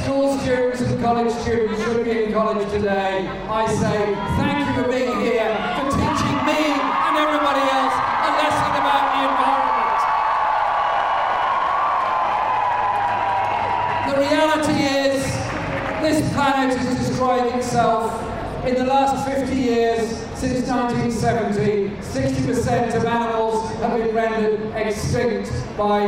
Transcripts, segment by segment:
school students and college students should be in college today, I say thank you for being here, for teaching me and everybody else a lesson about the environment. The reality is, this planet is destroying itself. In the last 50 years, since 1970, 60% of animals have been rendered extinct by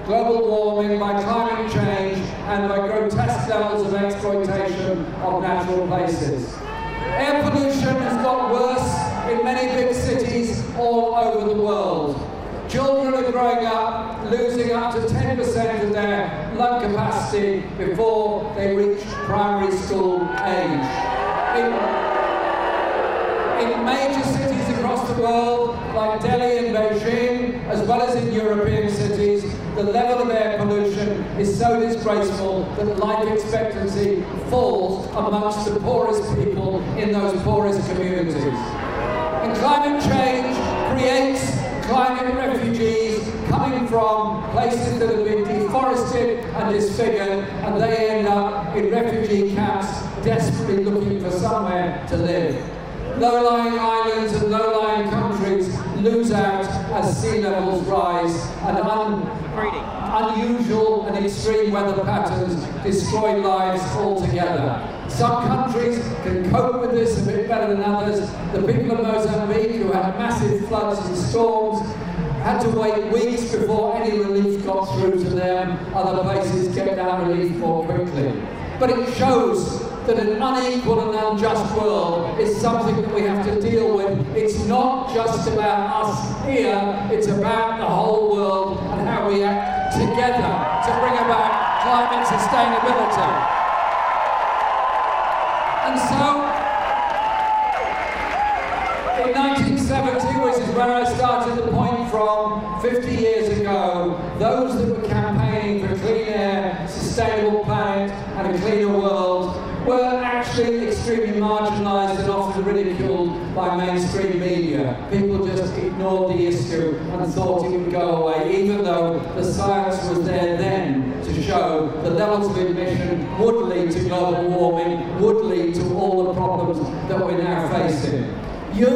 global warming, by climate change, and by grotesque levels of exploitation of natural places. Air pollution has got worse in many big cities all over the world. Children are growing up, losing up to 10% of their lung capacity before they reach primary school age. In major cities across the world, like Delhi and Beijing, as well as in European cities, the level of air pollution is so disgraceful that life expectancy falls amongst the poorest people in those poorest communities. And climate change creates climate refugees coming from places that have been deforested and disfigured, and they end up in refugee camps desperately looking for somewhere to live. Low-lying islands and low-lying countries lose out as sea levels rise, and unusual and extreme weather patterns destroy lives altogether. Some countries can cope with this a bit better than others. The people of Mozambique, who had massive floods and storms, had to wait weeks before any relief got through to them. Other places get that relief more quickly. But it shows that an unequal and unjust world is something that we have to deal with. It's not just about us here, it's about the whole world and how we act together to bring about climate sustainability. And so, in 1970, which is where I started the point from, 50 years ago, those that were campaigning for clean air, sustainable planet and a cleaner world were actually extremely marginalised and often ridiculed by mainstream media. People just ignored the issue and thought it would go away, even though the science was there then to show the levels of emission would lead to global warming, would lead to all the problems that we're now facing. You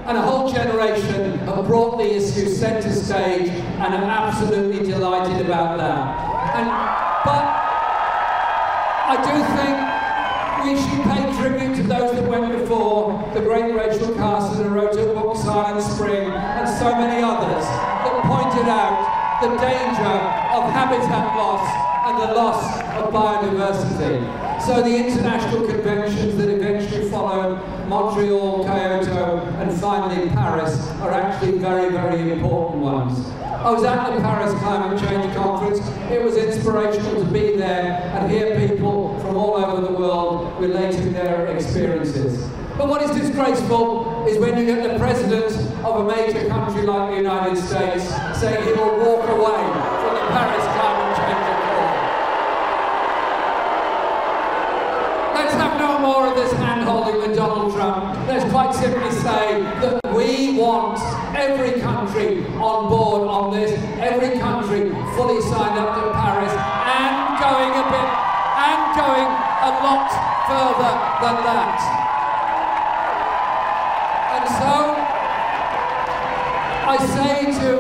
and a whole generation have brought the issue centre stage, and I'm absolutely delighted about that. But I do think we should pay tribute to those that went before, the great Rachel Carson, who wrote a book, Silent Spring, and so many others that pointed out the danger of habitat loss and the loss of biodiversity. So the international conventions that eventually followed, Montreal, Kyoto, and finally Paris, are actually very, very important ones. I was at the Paris Climate Change Conference. It was inspirational to be there and hear people from all over the world relating their experiences. But what is disgraceful is when you get the president of a major country like the United States saying he will walk away from the Paris Climate Change Accord. Let's have no more of this hand-holding with Donald Trump. Let's quite simply say that we want every country on board on this, every country fully signed up to Paris, and going a lot further than that. And so, I say to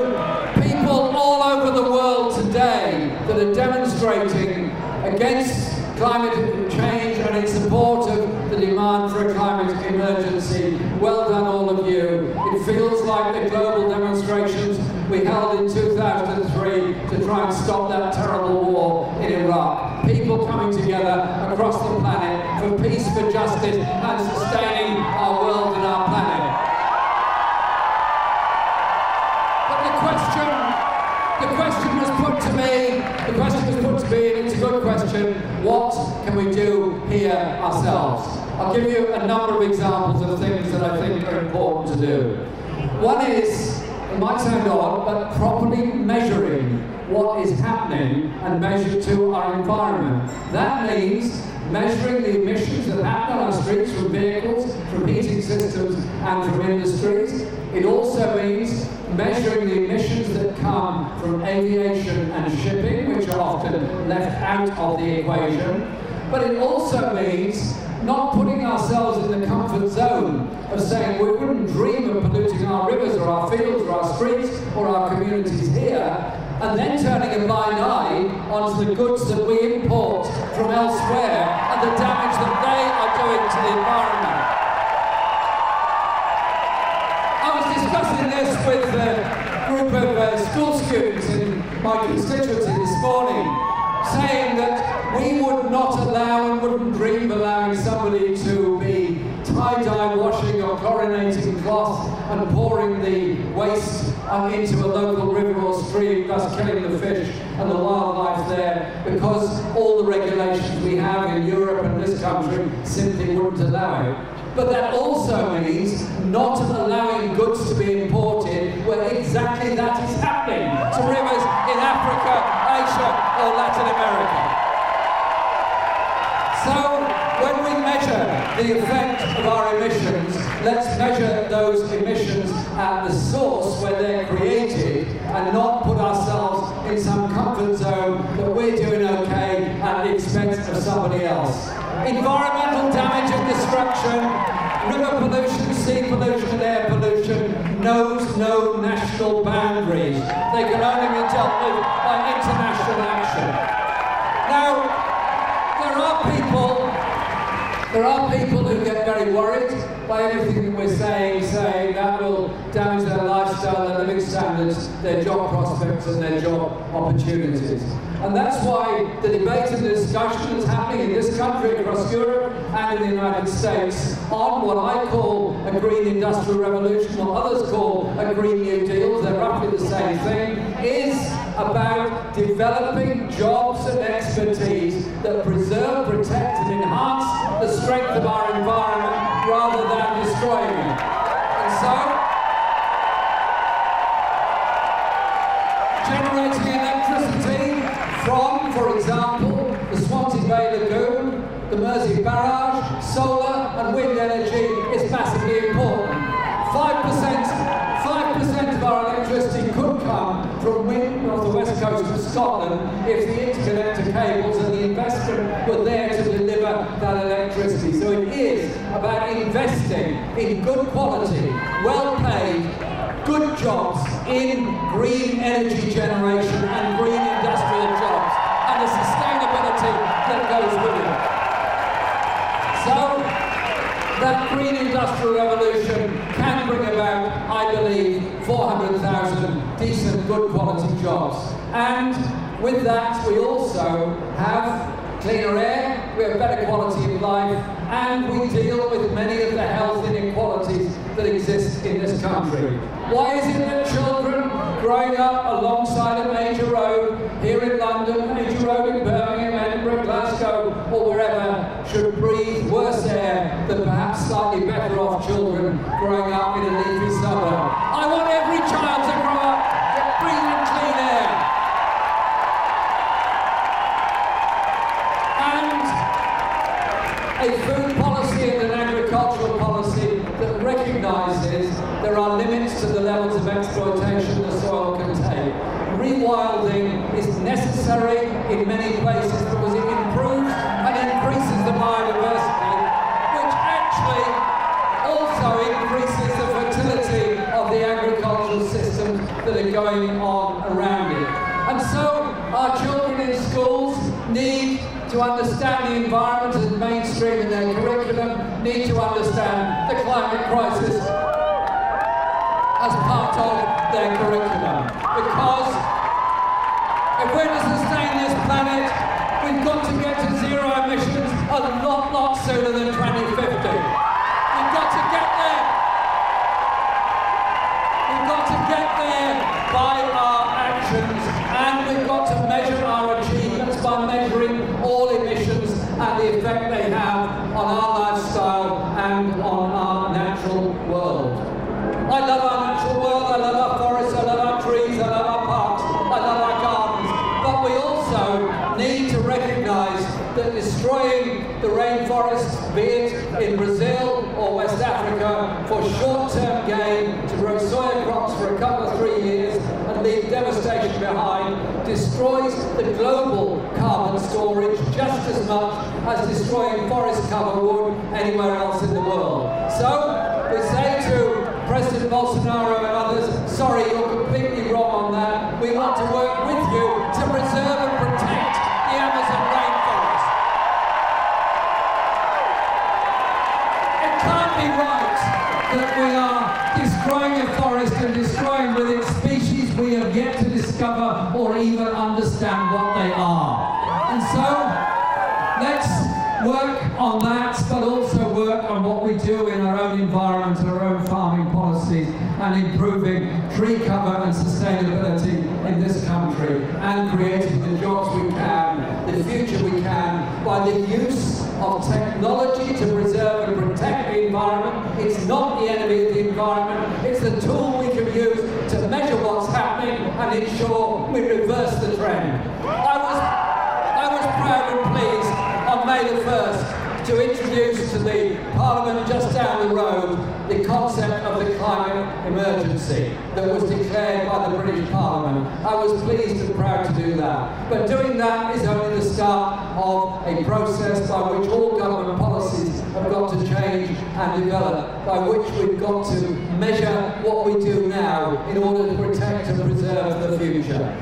people all over the world today that are demonstrating against climate change and in support of the demand for a climate emergency, well done all of you. It feels like the global demonstrations we held in 2003 to try and stop that terrible war in Iraq. People coming together across the planet for peace, for justice, and sustaining our world and our planet. But the question was put to me, and it's a good question, what can we do here ourselves? I'll give you a number of examples of things that I think are important to do. One is, it might sound odd, but properly measuring what is happening and measure to our environment. That means measuring the emissions that happen on our streets from vehicles, from heating systems, and from industries. It also means measuring the emissions that come from aviation and shipping, which are often left out of the equation. But it also means not putting ourselves in the comfort zone of saying we wouldn't dream of polluting our rivers or our fields or our streets or our communities here, and then turning a blind eye onto the goods that we import from elsewhere and the damage that they are doing to the environment. I was discussing this with a group of school students in my constituency this morning, saying that we would not allow and wouldn't dream of allowing somebody to be tie-dye washing or chlorinating cloth and pouring the waste into a local river or stream, thus killing the fish and the wildlife there, because all the regulations we have in Europe and this country simply wouldn't allow it. But that also means not allowing goods to be imported where exactly that is happening, to rivers in Africa, Asia or Latin America. So when we measure the effect of our emissions, let's measure those emissions at the source where they're created and not put ourselves in some comfort zone that we're doing okay at the expense of somebody else. Environmental damage and destruction, river pollution, sea pollution and air pollution knows no national boundaries. They can only be dealt with by international action. Now, there are people who get very worried by everything that we're saying that will damage their lifestyle, their living standards, their job prospects and their job opportunities. And that's why the debate and the discussion that's happening in this country, across Europe and in the United States on what I call a green industrial revolution, what others call a Green New Deal, they're roughly the same thing, is about developing jobs and expertise that preserve, protect and enhance the strength of our environment rather than destroying it. And so, generating electricity from, for example, the Swansea Bay Lagoon, the Mersey Barrage, solar and wind energy is massively important. 5% of our electricity could come from wind off the west coast of Scotland if the interconnector cables and the investment were there to deliver that electricity. So it is about investing in good quality, well-paid, good jobs in green energy generation and green industrial jobs and the sustainability that goes with it. So that green industrial revolution can bring about, I believe, 400,000 decent, good quality jobs. And with that, we also have cleaner air, we have better quality of life, and we deal with many of the health inequalities that exist in this country. Why is it that children growing up alongside a major road here in London, major road in Birmingham, Edinburgh, Glasgow, or wherever, should breathe worse air than perhaps slightly better off children growing up in a leafy suburb? I want every child to grow up breathing clean air. And a food policy and an agricultural policy that recognises there are limits to the levels of exploitation the soil can take. Rewilding is necessary in many places because it improves and increases the biodiversity, which actually also increases the fertility of the agricultural systems that are going on around it. And so our children in schools need to understand the environment as mainstream in their curriculum, need to understand the climate crisis as part of their curriculum. Because if we're to sustain this planet, we've got to get to zero emissions a lot sooner than 2050. We've got to get there. We've got to get there by our actions, and we've got to measure our achievements by measuring all emissions and the effect they have on our lifestyle and on our natural world. I love our natural world, I love our forests, I love our trees, I love our parks, I love our gardens, but we also need to recognise that destroying the rainforests, be it in Brazil or West Africa, for short-term gain, to grow soya crops for a couple of 3 years and leave devastation behind, destroys the global carbon store storage just as much as destroying forest cover would anywhere else in the world. So we say to President Bolsonaro and others, sorry, you're completely wrong on that. We want to work with you to preserve and protect the Amazon rainforest. It can't be right that we are destroying a forest and destroying with it species we have yet to discover or even understand what they are. And so, let's work on that, but also work on what we do in our own environment, our own farming policies, and improving tree cover and sustainability in this country, and creating the jobs we can, the future we can, by the use of technology to preserve and protect the environment. It's not the enemy of the environment, it's the tool we can use to measure what's happening and ensure we reverse the trend. I was proud and pleased on May the 1st to introduce to the Parliament just down the road the concept of the climate emergency that was declared by the British Parliament. I was pleased and proud to do that. But doing that is only the start of a process by which all government policies have got to change and develop, by which we've got to measure what we do now in order to protect and preserve the future.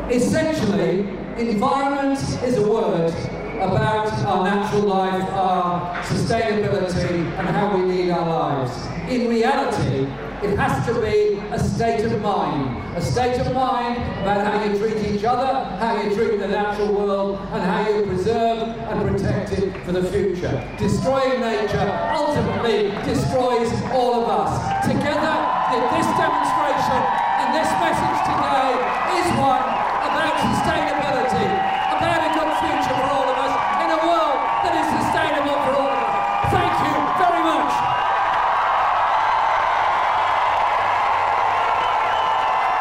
Essentially, environment is a word about our natural life, our sustainability, and how we lead our lives. In reality, it has to be a state of mind. A state of mind about how you treat each other, how you treat the natural world, and how you preserve and protect it for the future. Destroying nature ultimately destroys all of us. Together, this demonstration and this message today is one about sustainability.